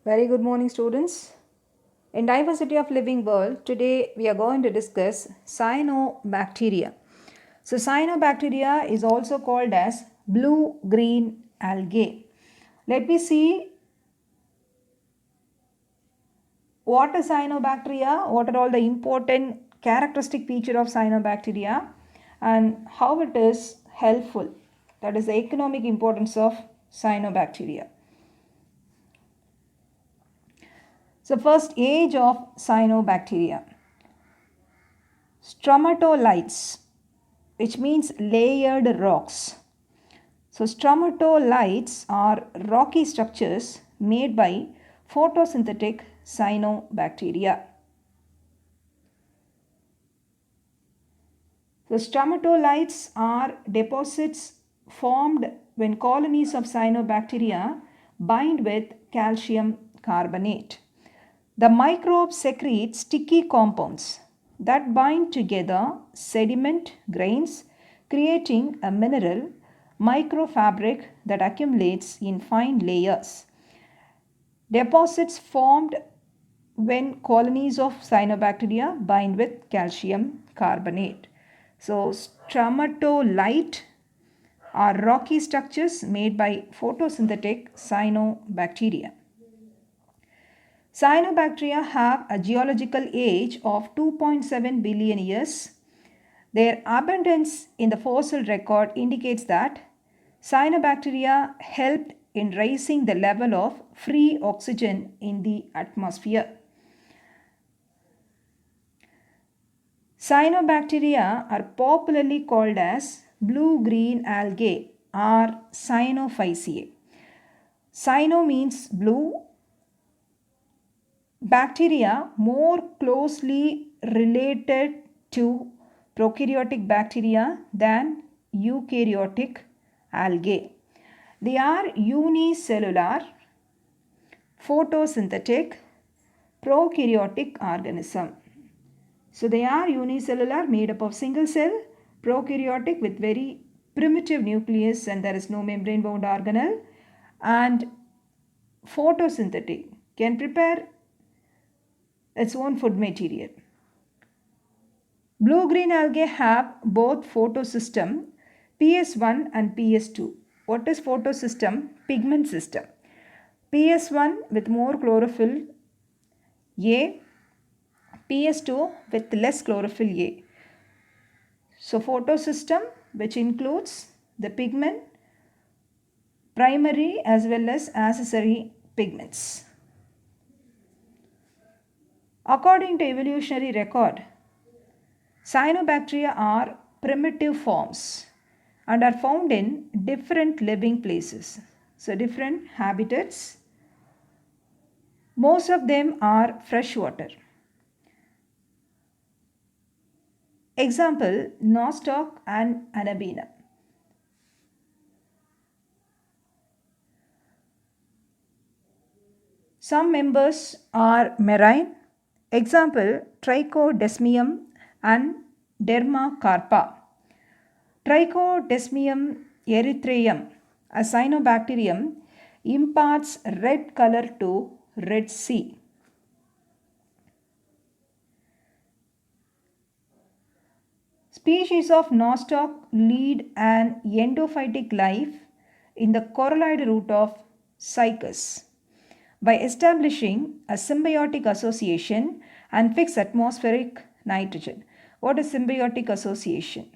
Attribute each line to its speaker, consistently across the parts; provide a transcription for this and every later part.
Speaker 1: Very good morning, students. In Diversity of Living World, today we are going to discuss cyanobacteria. So, cyanobacteria is also called as blue-green algae. Let me see what is cyanobacteria, what are all the important characteristic feature of cyanobacteria, and how it is helpful. That is the economic importance of cyanobacteria. So, first age of cyanobacteria. Stromatolites, which means layered rocks. So, stromatolites are rocky structures made by photosynthetic cyanobacteria. So, stromatolites are deposits formed when colonies of cyanobacteria bind with calcium carbonate. The microbes secrete sticky compounds that bind together sediment grains, creating a mineral microfabric that accumulates in fine layers. Deposits formed when colonies of cyanobacteria bind with calcium carbonate. So, stromatolite are rocky structures made by photosynthetic cyanobacteria. Cyanobacteria have a geological age of 2.7 billion years. Their abundance in the fossil record indicates that cyanobacteria helped in raising the level of free oxygen in the atmosphere. Cyanobacteria are popularly called as blue-green algae or cyanophyceae. Cyano means blue, bacteria more closely related to prokaryotic bacteria than eukaryotic algae. They are unicellular, photosynthetic, prokaryotic organism. So they are unicellular, made up of single cell, prokaryotic with very primitive nucleus and there is no membrane bound organelle, and photosynthetic, can prepare its own food material. Blue-green algae have both photosystem PS1 and PS2. What is photosystem? Pigment system. PS1 with more chlorophyll A, PS2 with less chlorophyll A. So photosystem, which includes the pigment, primary as well as accessory pigments. According to evolutionary record, cyanobacteria are primitive forms and are found in different living places. So different habitats. Most of them are freshwater. Example, nostoc and Anabaena. Some members are marine. Example, Trichodesmium and Dermacarpa. Trichodesmium erythraeum, a cyanobacterium, imparts red color to Red Sea. Species of nostoc lead an endophytic life in the coralloid root of cycas by establishing a symbiotic association and fixed atmospheric nitrogen. What is symbiotic association?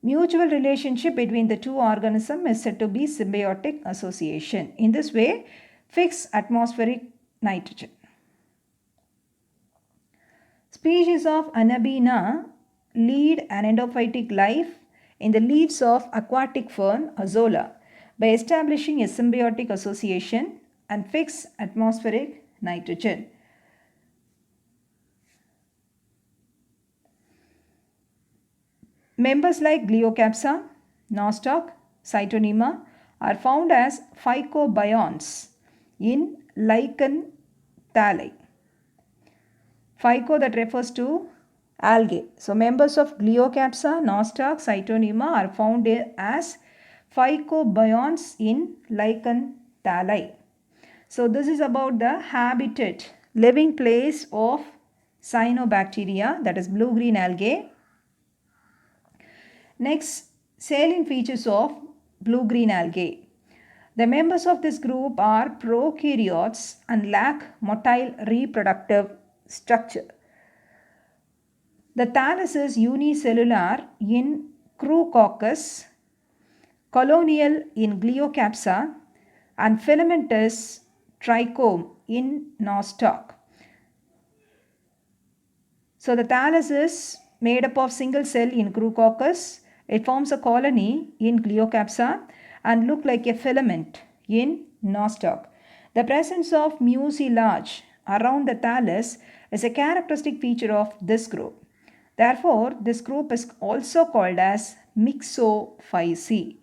Speaker 1: Mutual relationship between the two organisms is said to be symbiotic association. In this way, fixed atmospheric nitrogen. Species of Anabaena lead an endophytic life in the leaves of aquatic fern Azolla by establishing a symbiotic association and fixed atmospheric nitrogen. Members like Glyocapsa, nostoc, Cytonema are found as phycobionts in lichen thalli. Phyco, that refers to algae. So members of Glyocapsa, nostoc, Cytonema are found as phycobionts in lichen thalli. So this is about the habitat, living place of cyanobacteria, that is blue-green algae. Next, salient features of blue-green algae. The members of this group are prokaryotes and lack motile reproductive structure. The thallus is unicellular in Crucoccus, colonial in Glyocapsa, and filamentous trichome in nostoc. So the thallus is made up of single cell in Crucoccus. It forms a colony in Glyocapsa and look like a filament in nostoc. The presence of mucilage around the thallus is a characteristic feature of this group. Therefore, this group is also called as Myxophyceae.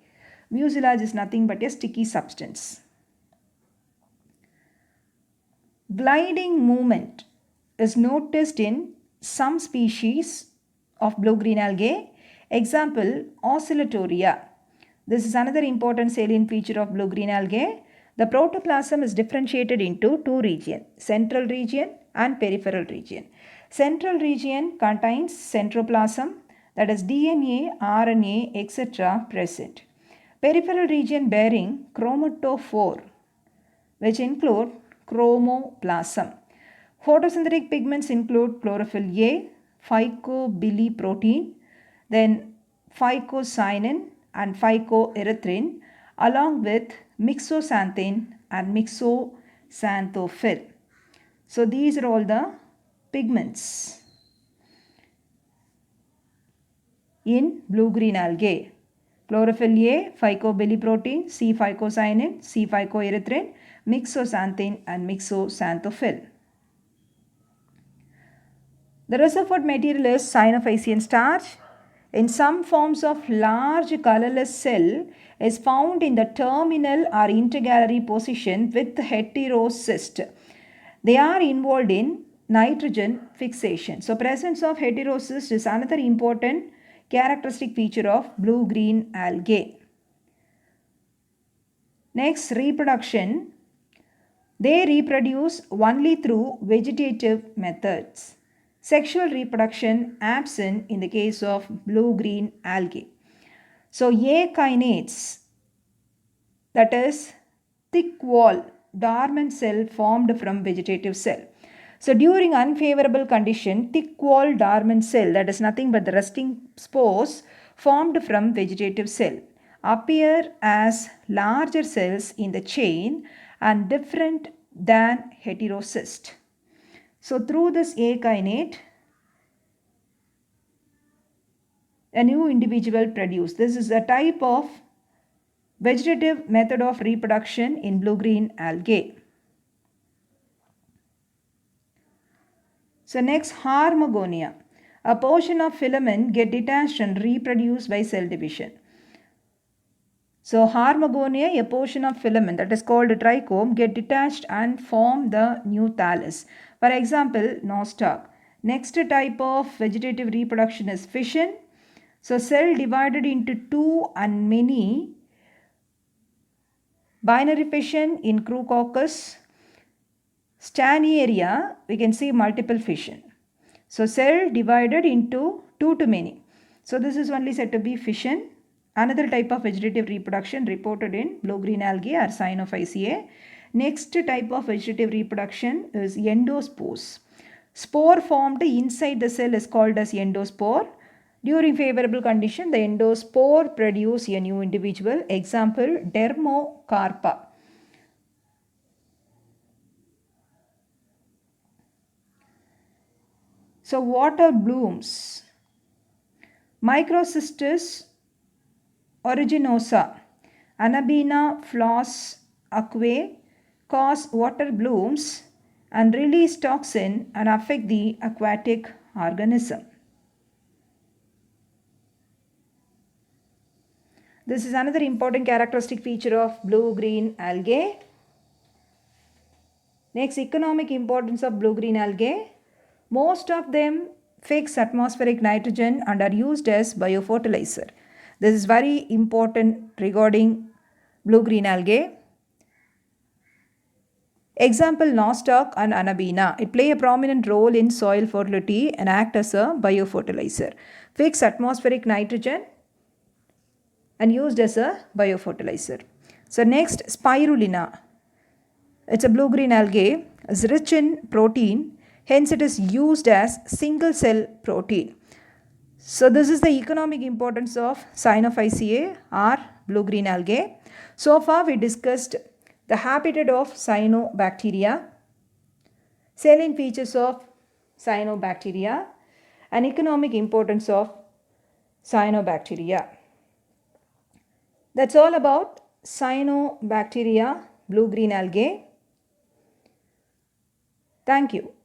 Speaker 1: Mucilage is nothing but a sticky substance. Gliding movement is noticed in some species of blue-green algae. Example, Oscillatoria. This is another important salient feature of blue-green algae. The protoplasm is differentiated into two regions, central region and peripheral region. Central region contains centroplasm, that is DNA, RNA, etc. present. Peripheral region bearing chromatophore, which include chromoplasm. Photosynthetic pigments include chlorophyll A, phycobiliverdin, then phycocyanin and phycoerythrin, along with myxoxanthin and myxoxanthophil. So these are all the pigments in blue-green algae. Chlorophyll A, phycobiliverdin, C phycocyanin, C phycoerythrin, myxoxanthin and myxoxanthophil. The Rutherford material is cyanophycean starch. In some forms of large colorless cell is found in the terminal or intergallery position with heterocyst. They are involved in nitrogen fixation. So presence of heterocyst is another important characteristic feature of blue-green algae. Next, reproduction. They reproduce only through vegetative methods. Sexual reproduction absent in the case of blue-green algae. So A kinases, that is thick wall dormant cell formed from vegetative cell. So during unfavorable condition, thick wall dormant cell, that is nothing but the resting spores formed from vegetative cell, appear as larger cells in the chain and different than heterocyst. So through this A kinase, a new individual produced. This is a type of vegetative method of reproduction in blue-green algae. So next, Harmagonia. A portion of filament get detached and reproduced by cell division. So Harmagonia, a portion of filament that is called a trichome, get detached and form the new thallus. For example, nostoc. Next type of vegetative reproduction is fission. So cell divided into two and many. Binary fission in Crucoccus. Stanaria, we can see multiple fission. So cell divided into two to many. So this is only said to be fission. Another type of vegetative reproduction reported in blue-green algae are Cyanophyceae. Next type of vegetative reproduction is endospores. Spore formed inside the cell is called as endospore. During favorable condition, the endospore produce a new individual. Example, Dermocarpa. So water blooms. Microcystis originosa, Anabaena flos aquae cause water blooms and release toxin and affect the aquatic organism. This is another important characteristic feature of blue-green algae. Next, economic importance of blue-green algae. Most of them fix atmospheric nitrogen and are used as biofertilizer. This is very important regarding blue-green algae. Example, nostoc and anabaena. It play a prominent role in soil fertility and act as a biofertilizer. Fix atmospheric nitrogen and used as a biofertilizer. So next, spirulina. It's a blue-green algae. It's rich in protein. Hence, it is used as single-cell protein. So this is the economic importance of Cyanophyceae or blue-green algae. So far we discussed the habitat of cyanobacteria, salient features of cyanobacteria, and economic importance of cyanobacteria. That's all about cyanobacteria, blue-green algae. Thank you.